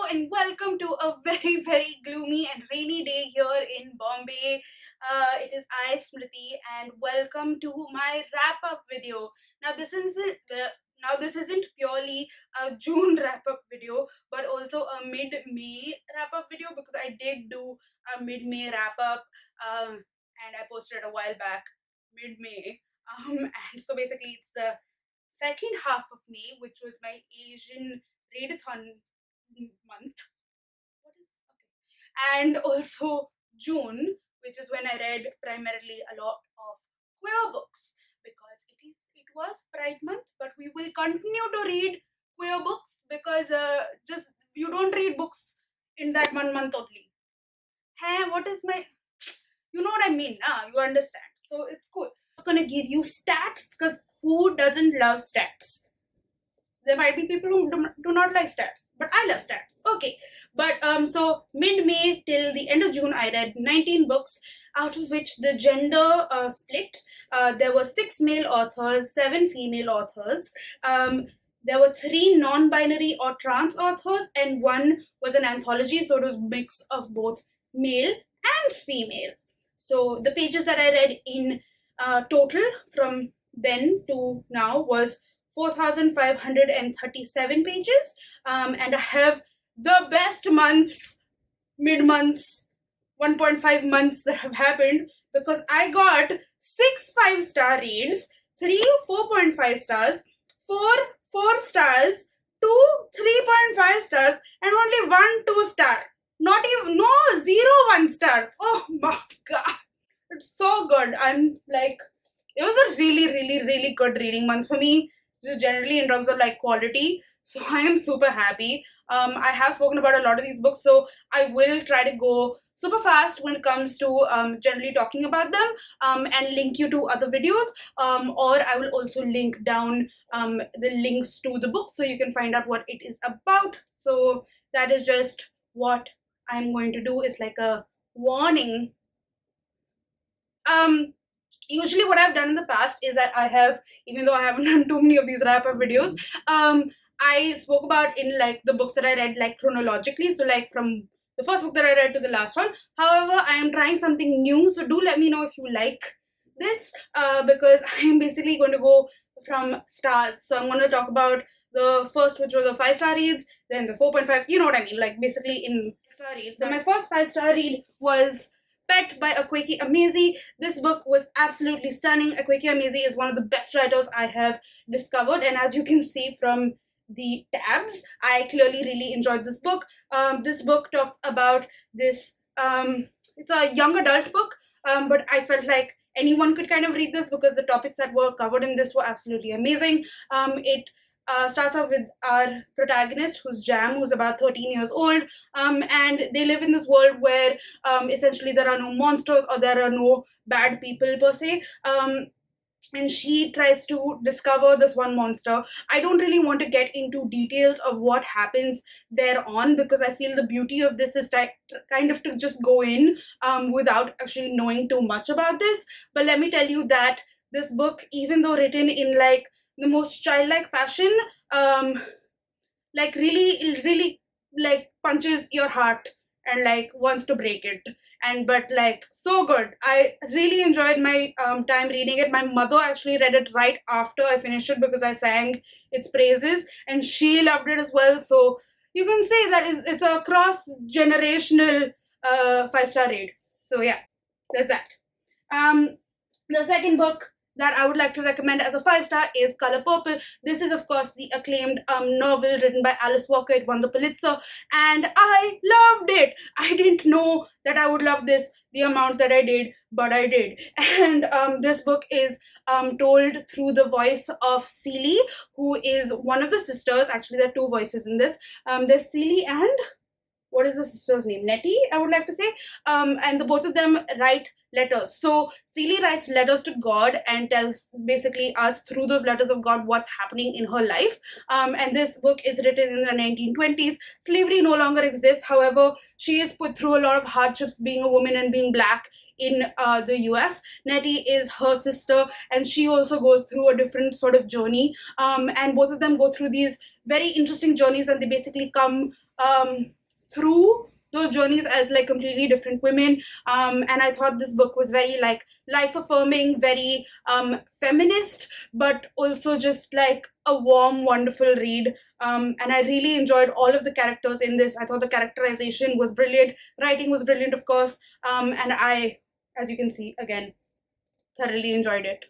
and welcome to a very gloomy and rainy day here in Bombay. It is I, Smriti, and welcome to my wrap-up video. Now this isn't purely a June wrap-up video, but also a mid-May wrap-up video because I did do a mid-May wrap-up, and I posted it a while back, mid-May. And so basically, it's the second half of May, which was my Asian Readathon month. What is okay? And also June, which is when I read primarily a lot of queer books because it was Pride Month, but we will continue to read queer books because just you don't read books in that 1 month only. Hey, what is my you know what I mean? You understand. So it's cool. I'm just gonna give you stats because who doesn't love stats? There might be people who do not like stats, but I love stats. Okay, but so mid-May till the end of June, I read 19 books, out of which the gender split. There were 6 male authors, 7 female authors. There were 3 non-binary or trans authors, and 1 was an anthology, so it was a mix of both male and female. So the pages that I read in total from then to now was 4,537 pages, and I have the best months, mid-months, 1.5 months that have happened because I got 6 5-star reads, 3 4.5 stars, 4 4 stars, 2 3.5 stars, and only 1 2-star. Not even, no, 0 1 stars. Oh my god, it's so good. I'm like, it was a really good reading month for me, just generally in terms of like quality. So I am super happy. I have spoken about a lot of these books, so I will try to go super fast when it comes to generally talking about them, and link you to other videos, or I will also link down the links to the book so you can find out what it is about. So that is just what I'm going to do, is like a warning. Usually what I've done in the past is that I have, even though I haven't done too many of these wrap-up videos, I spoke about in like the books that I read like chronologically, so like from the first book that I read to the last one. However, I am trying something new, so do let me know if you like this, because I am basically going to go from stars. So I'm going to talk about the first, which was the 5-star reads, then the 4.5, you know what I mean, like basically in star reads. So my first 5-star read was Pet by Akwaeke Emezi. This book was absolutely stunning. Akwaeke Emezi is one of the best writers I have discovered, and as you can see from the tabs, I clearly really enjoyed this book. This book talks about this, it's a young adult book, but I felt like anyone could kind of read this because the topics that were covered in this were absolutely amazing. It starts off with our protagonist, who's Jam, who's about 13 years old, and they live in this world where essentially there are no monsters or there are no bad people per se, and she tries to discover this one monster. I don't really want to get into details of what happens thereon because I feel the beauty of this is kind of to just go in without actually knowing too much about this. But let me tell you that this book, even though written in like the most childlike fashion, like really like punches your heart and like wants to break it, and but like so good. I really enjoyed my time reading it. My mother actually read it right after I finished it because I sang its praises, and she loved it as well. So you can say that it's a cross-generational 5-star read. So yeah, there's that. The second book that I would like to recommend as a 5-star is Color Purple. This is, of course, the acclaimed novel written by Alice Walker. It won the Pulitzer, and I loved it. I didn't know that I would love this the amount that I did, but I did. And this book is told through the voice of Celie, who is one of the sisters. Actually, there are 2 voices in this. There's Celie and what is the sister's name? Nettie, I would like to say. And the both of them write letters. So Celie writes letters to God and tells basically us through those letters of God what's happening in her life. And this book is written in the 1920s. Slavery no longer exists. However, she is put through a lot of hardships being a woman and being black in the US. Nettie is her sister, and she also goes through a different sort of journey. And both of them go through these very interesting journeys, and they basically come through those journeys as like completely different women, and I thought this book was very like life affirming, very feminist, but also just like a warm, wonderful read. And I really enjoyed all of the characters in this. I thought the characterization was brilliant, writing was brilliant, of course, and I, as you can see, again, thoroughly enjoyed it.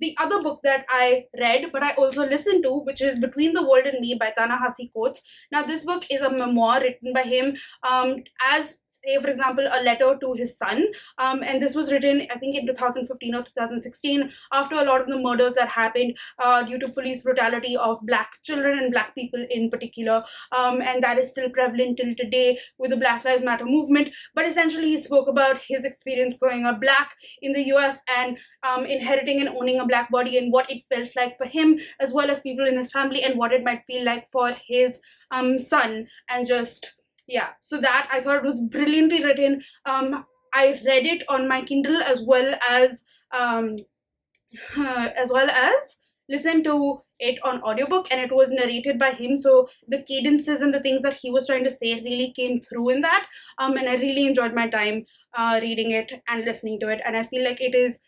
The other book that I read, but I also listened to, which is Between the World and Me by Ta-Nehisi Coates. Now, this book is a memoir written by him as, say, for example, a letter to his son. And this was written, I think, in 2015 or 2016, after a lot of the murders that happened due to police brutality of Black children and Black people in particular. And that is still prevalent till today with the Black Lives Matter movement. But essentially, he spoke about his experience growing up Black in the US and inheriting and owning a Black body and what it felt like for him, as well as people in his family, and what it might feel like for his son. And just, yeah, so that I thought it was brilliantly written. I read it on my Kindle as well as listen to it on audiobook, and it was narrated by him, so the cadences and the things that he was trying to say really came through in that, and I really enjoyed my time reading it and listening to it, and I feel like it is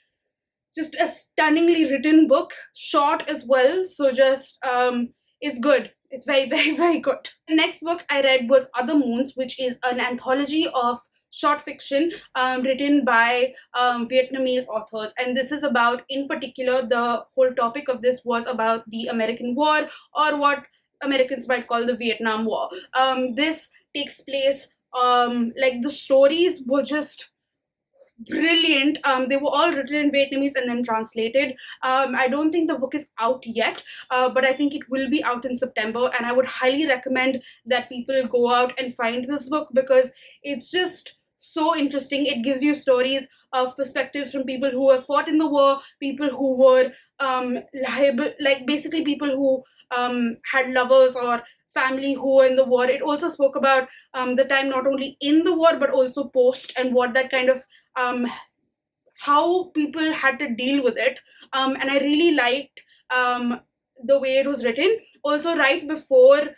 just a stunningly written book, short as well, so just it's good. It's very, very, very good. The next book I read was Other Moons, which is an anthology of short fiction written by Vietnamese authors, and this is about, in particular, the whole topic of this was about the American War, or what Americans might call the Vietnam War. This takes place, like the stories were just brilliant. They were all written in Vietnamese and then translated. I don't think the book is out yet, but I think it will be out in September, and I would highly recommend that people go out and find this book because it's just so interesting. It gives you stories of perspectives from people who have fought in the war, people who were like basically people who had lovers or family who were in the war. It also spoke about the time not only in the war but also post, and what that kind of how people had to deal with it, and I really liked the way it was written. Also, right before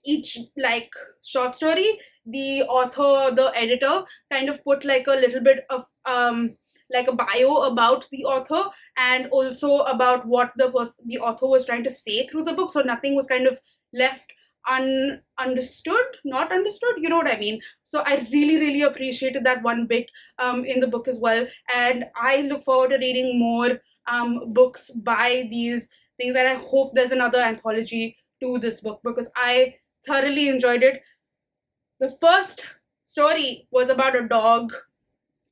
each like short story, the author, the editor, kind of put like a little bit of like a bio about the author, and also about what the author was trying to say through the book, so nothing was kind of left not understood, you know what I mean. So I really, really appreciated that one bit in the book as well, and I look forward to reading more books by these things, and I hope there's another anthology to this book because I thoroughly enjoyed it. The first story was about a dog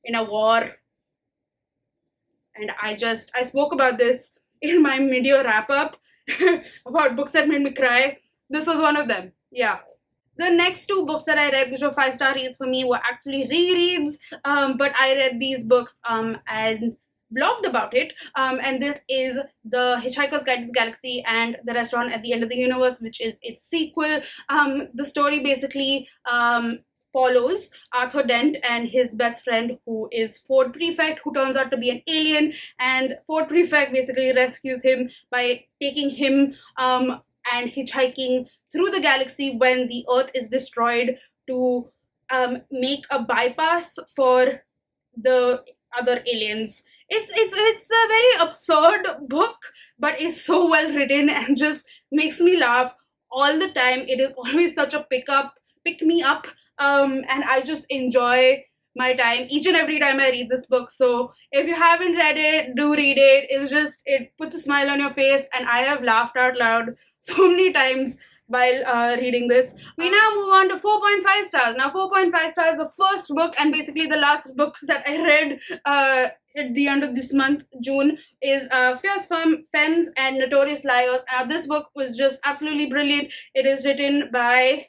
in a war, and I spoke about this in my mid-year wrap-up about books that made me cry. This was one of them. Yeah. The next two books that I read, which were 5-star reads for me, were actually rereads. But I read these books and vlogged about it. And this is The Hitchhiker's Guide to the Galaxy and The Restaurant at the End of the Universe, which is its sequel. The story basically follows Arthur Dent and his best friend, who is Ford Prefect, who turns out to be an alien. And Ford Prefect basically rescues him by taking him and hitchhiking through the galaxy when the Earth is destroyed to make a bypass for the other aliens. It's a very absurd book, but it's so well written and just makes me laugh all the time. It is always such a pick me up, and I just enjoy my time each and every time I read this book. So if you haven't read it, do read it. It puts a smile on your face, and I have laughed out loud so many times while reading this. We now move on to 4.5 stars. Now 4.5 stars, the first book and basically the last book that I read at the end of this month, June, is Fierce Femmes and Notorious Liars. Now this book was just absolutely brilliant. It is written by,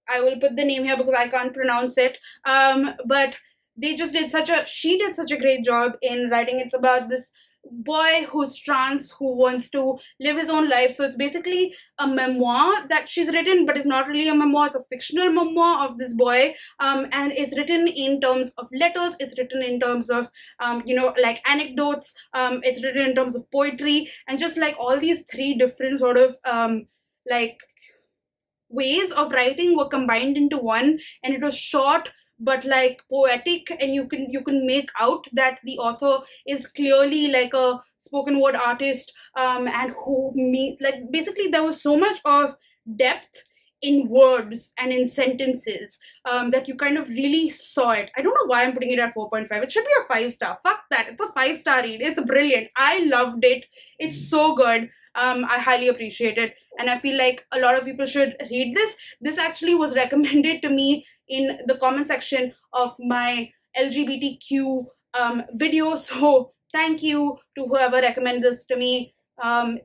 I will put the name here because I can't pronounce it, but she did such a great job in writing. It's about this boy who's trans who wants to live his own life. So it's basically a memoir that she's written, but it's not really a memoir. It's a fictional memoir of this boy, and it's written in terms of letters. It's written in terms of like anecdotes. It's written in terms of poetry, and just like all these three different sort of like ways of writing were combined into one, and it was short but like poetic, and you can make out that the author is clearly like a spoken word artist, and who me like basically there was so much of depth in words and in sentences, that you kind of really saw it. I don't know why I'm putting it at 4.5. It should be a 5 star. Fuck that. It's a 5 star read. It's brilliant. I loved it. It's so good. I highly appreciate it. And I feel like a lot of people should read this. This actually was recommended to me in the comment section of my LGBTQ video. So thank you to whoever recommended this to me.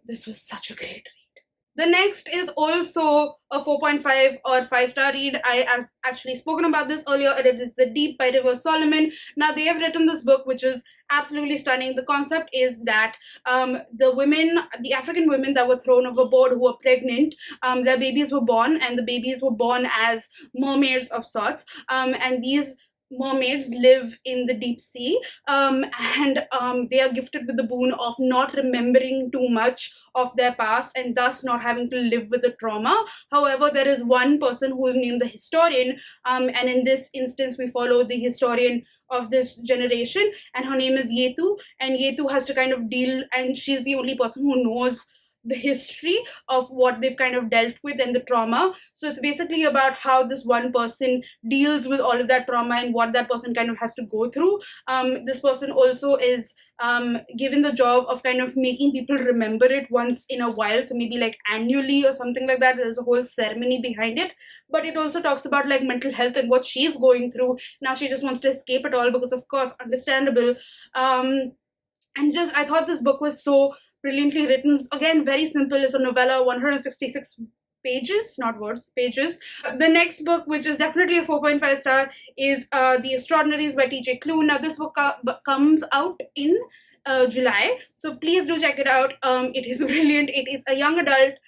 This was such a great read. The next is also a 4.5 or 5 star read. I have actually spoken about this earlier. It is The Deep by River Solomon. Now, they have written this book, which is absolutely stunning. The concept is that the African women that were thrown overboard who were pregnant, their babies were born, and the babies were born as mermaids of sorts. And these mermaids live in the deep sea, and they are gifted with the boon of not remembering too much of their past and thus not having to live with the trauma. However, there is one person who is named the historian, and in this instance we follow the historian of this generation, and her name is Yetu, and Yetu has to kind of deal, and she's the only person who knows the history of what they've kind of dealt with and the trauma. So it's basically about how this one person deals with all of that trauma and what that person kind of has to go through. This person also is given the job of kind of making people remember it once in a while, so maybe like annually or something like that. There's a whole ceremony behind it, but it also talks about like mental health and what she's going through. Now she just wants to escape it all because, of course, understandable. And just, I thought this book was so brilliantly written. Again, very simple. It's a novella, 166 pages, not words, pages. The next book, which is definitely a 4.5 star, is The Extraordinaries by T.J. Klune. Now, this book comes out in July, so please do check it out. It is brilliant. It is a young adult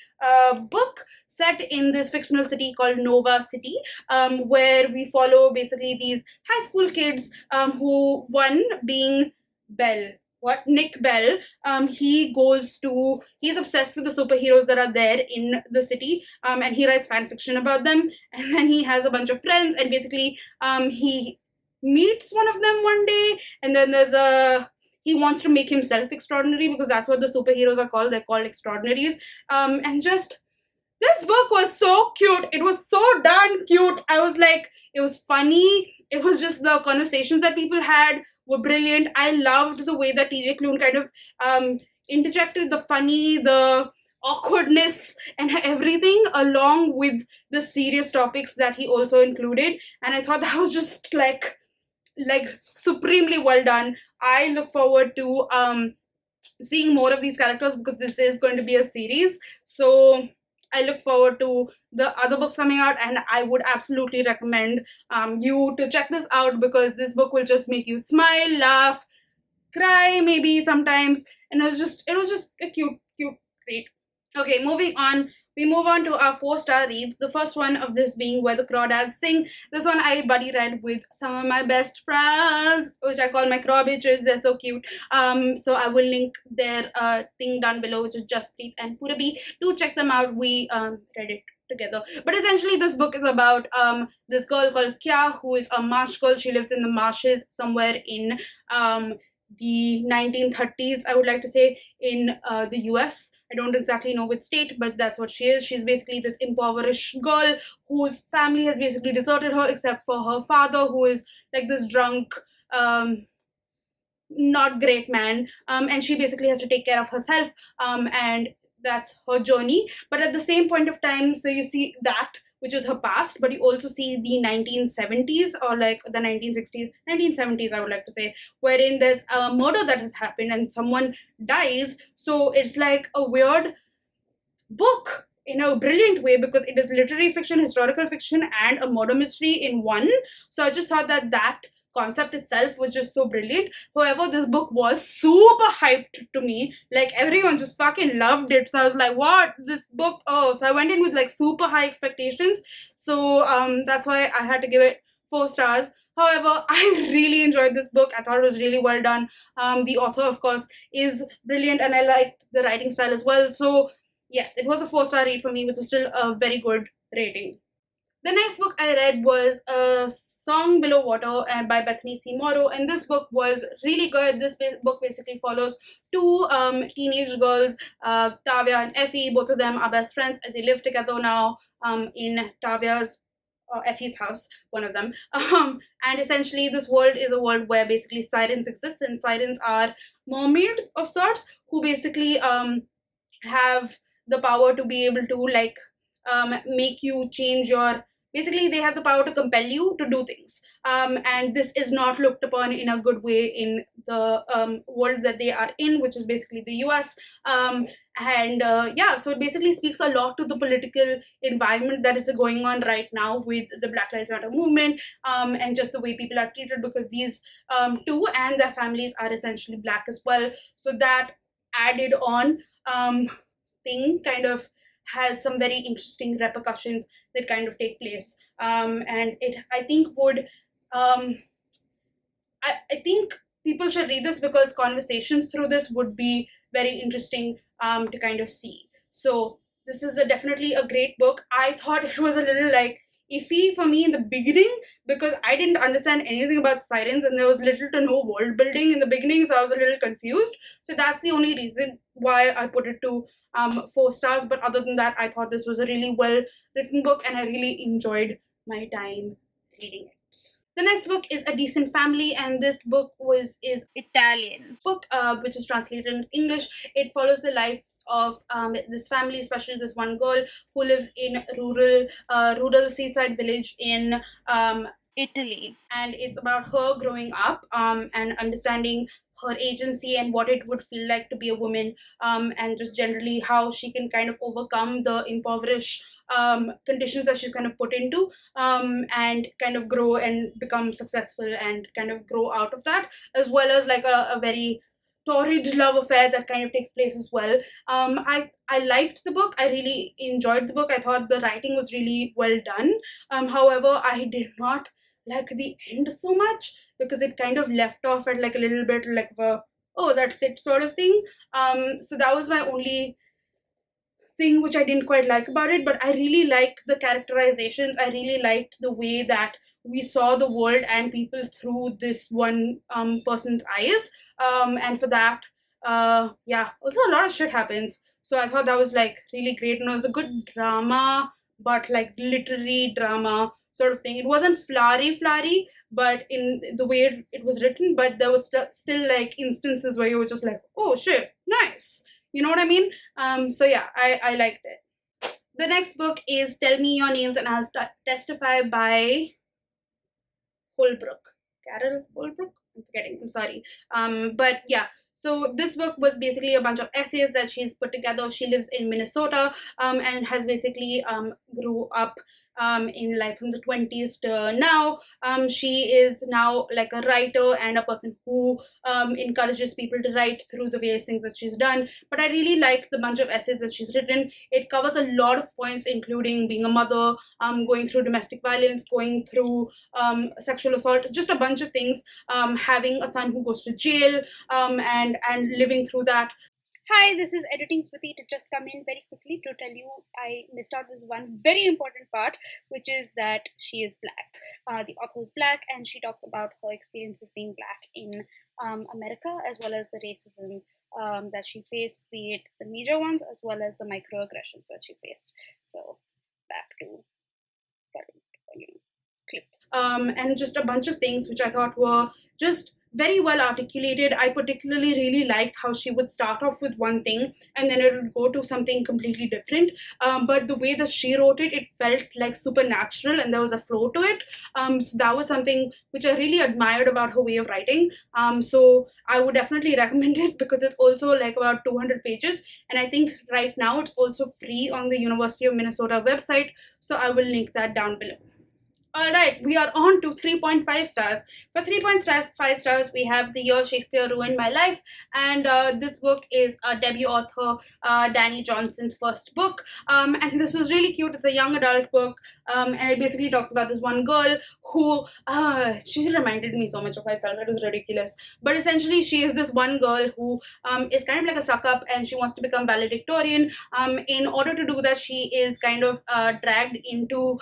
book set in this fictional city called Nova City, where we follow basically these high school kids, who, one being Nick Bell, he's obsessed with the superheroes that are there in the city, and he writes fan fiction about them, and then he has a bunch of friends, and basically he meets one of them one day, and then he wants to make himself extraordinary because that's what the superheroes are called. They're called extraordinaries. And just, this book was so cute. It was so darn cute. I was like, it was funny. It was just, the conversations that people had were brilliant. I loved the way that TJ Klune kind of interjected the funny, the awkwardness, and everything along with the serious topics that he also included. And I thought that was just like supremely well done. I look forward to seeing more of these characters because this is going to be a series. So I look forward to the other books coming out, and I would absolutely recommend you to check this out because this book will just make you smile, laugh, cry maybe sometimes, and it was just a cute read. Okay, moving on. We move on to our 4-star reads. The first one of this being Where the Crawdads Sing. This one I buddy read with some of my best friends, which I call my CrawBitches. They're so cute. So I will link their thing down below, which is Justpreet and Purabi. Do check them out. We read it together. But essentially, this book is about this girl called Kya, who is a marsh girl. She lives in the marshes somewhere in the 1930s, I would like to say, in the US. I don't exactly know which state, but that's what she is. She's basically this impoverished girl whose family has basically deserted her except for her father, who is like this drunk, not great man. And she basically has to take care of herself, and that's her journey. But at the same point of time, so you see that, which is her past, but you also see the 1970s or like the 1960s, 1970s, I would like to say, wherein there's a murder that has happened and someone dies. So it's like a weird book in a brilliant way because it is literary fiction, historical fiction, and a murder mystery in one. So I just thought that concept itself was just so brilliant. However, this book was super hyped to me. Like, everyone just fucking loved it. So I was like, what? This book? Oh, so I went in with like super high expectations. So that's why I had to give it 4 stars. However, I really enjoyed this book. I thought it was really well done. The author, of course, is brilliant, and I liked the writing style as well. So yes, it was a 4-star read for me, which is still a very good rating. The next book I read was A Song Below Water by Bethany C. Morrow, and this book was really good. This book basically follows two teenage girls, Tavia and Effie. Both of them are best friends, and they live together now in Tavia's Effie's house, one of them. And essentially, this world is a world where basically sirens exist, and sirens are mermaids of sorts who basically have the power to be able to like make you change your, basically they have the power to compel you to do things, and this is not looked upon in a good way in the world that they are in, which is basically the US. And yeah, so it basically speaks a lot to the political environment that is going on right now with the Black Lives Matter movement, and just the way people are treated, because these two and their families are essentially black as well. So that added on thing kind of has some very interesting repercussions that kind of take place, and it I think would I think people should read this because conversations through this would be very interesting to kind of see. So this is definitely a great book. I thought it was a little like iffy for me in the beginning because I didn't understand anything about sirens and there was little to no world building in the beginning, so I was a little confused. So that's the only reason why I put it to 4 stars. But other than that, I thought this was a really well written book and I really enjoyed my time reading it. The next book is A Decent Family, and this book is Italian book, which is translated in English. It follows the lives of this family, especially this one girl who lives in rural seaside village in Italy, and it's about her growing up and understanding her agency and what it would feel like to be a woman, and just generally how she can kind of overcome the impoverished conditions that she's kind of put into, and kind of grow and become successful and kind of grow out of that, as well as like a very torrid love affair that kind of takes place as well. I liked the book. I really enjoyed the book. I thought the writing was really well done. However, I did not like the end so much because it kind of left off at like a little bit like a, oh, that's it sort of thing. So that was my only thing which I didn't quite like about it, but I really liked the characterizations. I really liked the way that we saw the world and people through this one person's eyes. And for that, yeah, also a lot of shit happens. So I thought that was like really great, and it was a good drama, but like literary drama sort of thing. It wasn't flowery, but in the way it was written, but there was still like instances where you were just like, oh shit, nice. You know what I mean? So yeah, I liked it. The next book is Tell Me Your Names and I'll Testify by Holbrook. Carol Holbrook? I'm forgetting, I'm sorry. But yeah, so this book was basically a bunch of essays that she's put together. She lives in Minnesota, and has basically grew up in life from the 20s to now. She is now like a writer and a person who encourages people to write through the various things that she's done. But I really liked the bunch of essays that she's written. It covers a lot of points, including being a mother, going through domestic violence, going through sexual assault, just a bunch of things, having a son who goes to jail, and living through that. Hi, this is Editing Smriti to just come in very quickly to tell you I missed out this one very important part, which is that she is black. The author is black, and she talks about her experiences being black in America, as well as the racism that she faced, be it the major ones as well as the microaggressions that she faced. So back to current, clip. And just a bunch of things which I thought were just very well articulated. I particularly really liked how she would start off with one thing and then it would go to something completely different. But the way that she wrote it, it felt like supernatural and there was a flow to it. So that was something which I really admired about her way of writing. So I would definitely recommend it because it's also like about 200 pages. And I think right now it's also free on the University of Minnesota website. So I will link that down below. All right, we are on to 3.5 stars. For 3.5 stars, we have The Year Shakespeare Ruined My Life, and this book is debut author Danny Johnson's first book. And this was really cute. It's a young adult book, and it basically talks about this one girl who she reminded me so much of myself. It was ridiculous. But essentially, she is this one girl who is kind of like a suck up, and she wants to become valedictorian. In order to do that, she is kind of dragged into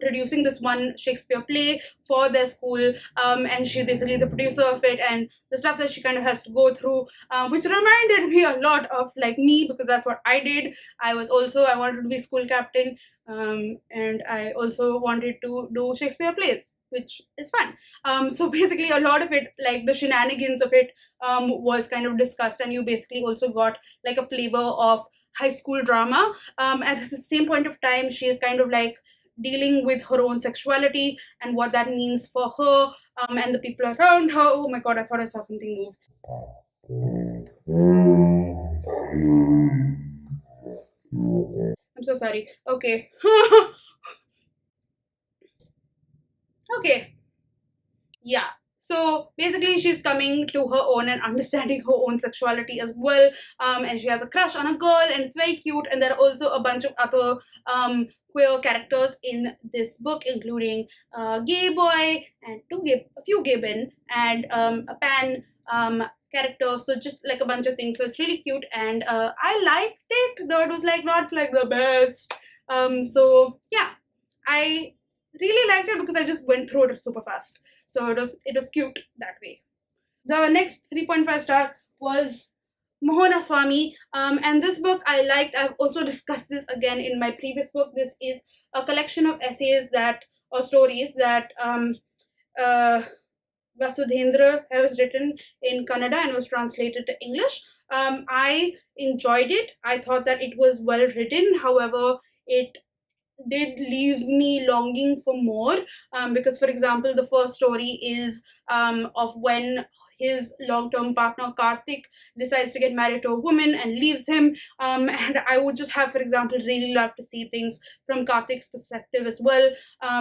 producing this one Shakespeare play for their school, and she's basically the producer of it, and the stuff that she kind of has to go through, which reminded me a lot of like me, because that's what I did. I wanted to be school captain, and I also wanted to do Shakespeare plays, which is fun. So basically, a lot of it, like the shenanigans of it, was kind of discussed, and you basically also got like a flavor of high school drama. At the same point of time, she is kind of like dealing with her own sexuality and what that means for her, and the people around her. Oh my god, I thought I saw something move. I'm so sorry. Okay. Okay. Yeah. So basically, she's coming to her own and understanding her own sexuality as well. And she has a crush on a girl, and it's very cute. And there are also a bunch of other queer characters in this book, including a gay boy and a few gay men, and a pan character. So just like a bunch of things. So it's really cute, and I liked it, though it was like not like the best. So yeah, I really liked it because I just went through it super fast. So it was cute that way. The next 3.5 star was Mohana Swami, and this book I liked. I've also discussed this again in my previous book. This is a collection of essays or stories that uh, Vasudhendra has written in Kannada and was translated to English. I enjoyed it. I thought that it was well written. However, it did leave me longing for more, because for example, the first story is of when his long-term partner Karthik decides to get married to a woman and leaves him, and I would just have, for example, really love to see things from Karthik's perspective as well,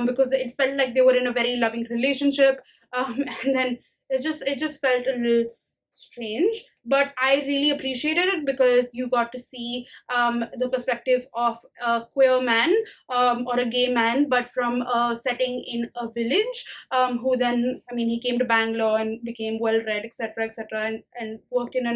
because it felt like they were in a very loving relationship, and then it just felt a little strange, but I really appreciated it because you got to see the perspective of a queer man, or a gay man, but from a setting in a village, who then, I mean, he came to Bangalore and became well read, etc., etc., and worked in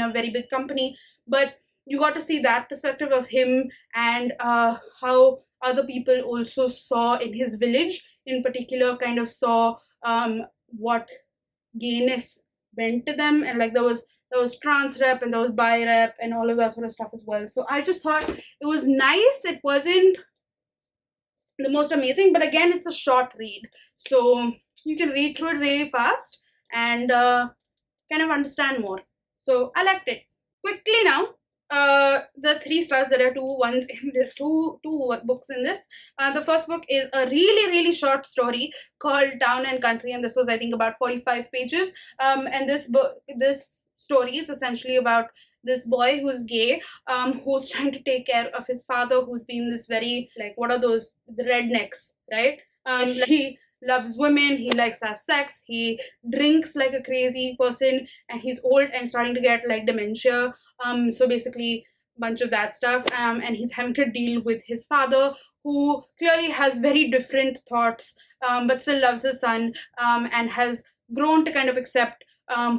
a very big company. But you got to see that perspective of him, and how other people also saw in his village, in particular, kind of saw what gayness went to them, and like there was trans rep and there was bi rep and all of that sort of stuff as well. So I just thought it was nice. It wasn't the most amazing, but again, it's a short read, so you can read through it really fast and kind of understand more. So I liked it. Quickly now, the 3 stars. There are two books in this. The first book is a really really short story called Town and Country, and this was, I think, about 45 pages. And this story is essentially about this boy who's gay, who's trying to take care of his father, who's been this very, like, what are those, the rednecks, right? He loves women, he likes to have sex, he drinks like a crazy person, and he's old and starting to get like dementia. So basically, bunch of that stuff. And he's having to deal with his father, who clearly has very different thoughts, but still loves his son, and has grown to kind of accept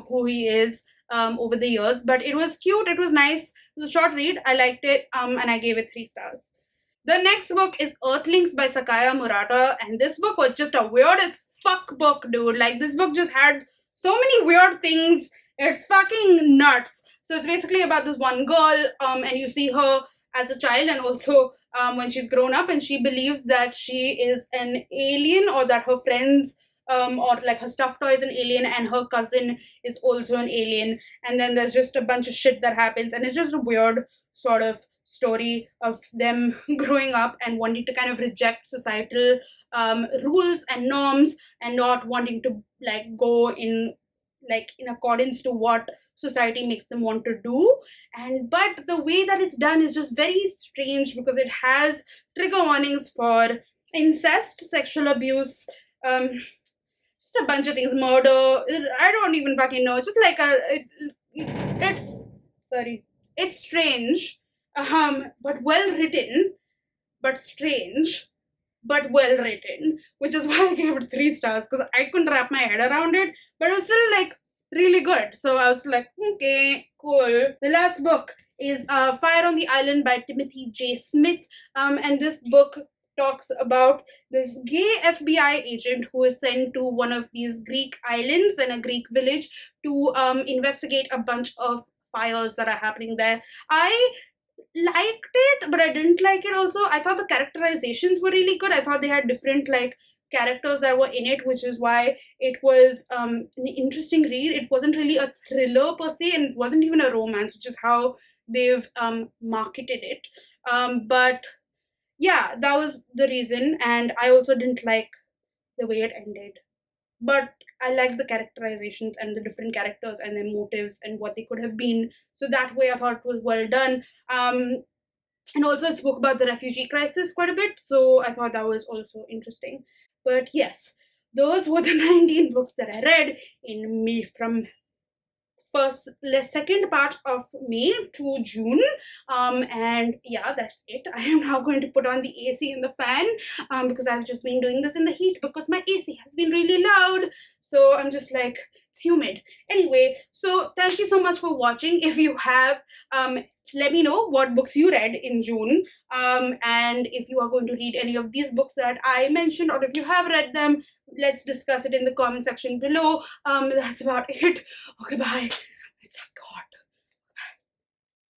who he is over the years. But it was cute, it was nice, it was a short read, I liked it, and I gave it 3 stars. The next book is Earthlings by Sakaya Murata, and this book was just a weird as fuck book, dude. Like, this book just had so many weird things. It's fucking nuts. So it's basically about this one girl, and you see her as a child and also when she's grown up, and she believes that she is an alien, or that her friends, or like her stuffed toy is an alien, and her cousin is also an alien. And then there's just a bunch of shit that happens, and it's just a weird sort of story of them growing up and wanting to kind of reject societal rules and norms, and not wanting to like go in accordance to what society makes them want to do. And but the way that it's done is just very strange, because it has trigger warnings for incest, sexual abuse, just a bunch of things, murder. I don't even fucking know. Just like it's sorry, it's strange, but well written, but strange, but well written, which is why I gave it 3 stars, because I couldn't wrap my head around it, but it was still like really good. So I was like, okay, cool. The last book is Fire on the Island by Timothy J. Smith. And this book talks about this gay FBI agent who is sent to one of these Greek islands in a Greek village to investigate a bunch of fires that are happening there. I liked it, but I didn't like it also. I thought the characterizations were really good. I thought they had different like characters that were in it, which is why it was an interesting read. It wasn't really a thriller per se, and it wasn't even a romance, which is how they've marketed it. But yeah, that was the reason, and I also didn't like the way it ended. But I liked the characterizations and the different characters and their motives and what they could have been. So that way I thought it was well done. And also it spoke about the refugee crisis quite a bit, so I thought that was also interesting. But yes, those were the 19 books that I read in May, from second part of May to June. And yeah, that's it. I am now going to put on the AC and the fan, because I've just been doing this in the heat because my AC has been really loud. So I'm just like, it's humid. Anyway, so thank you so much for watching. If you have, let me know what books you read in June, and if you are going to read any of these books that I mentioned, or if you have read them, let's discuss it in the comment section below. That's about it. Okay, bye. It's a god.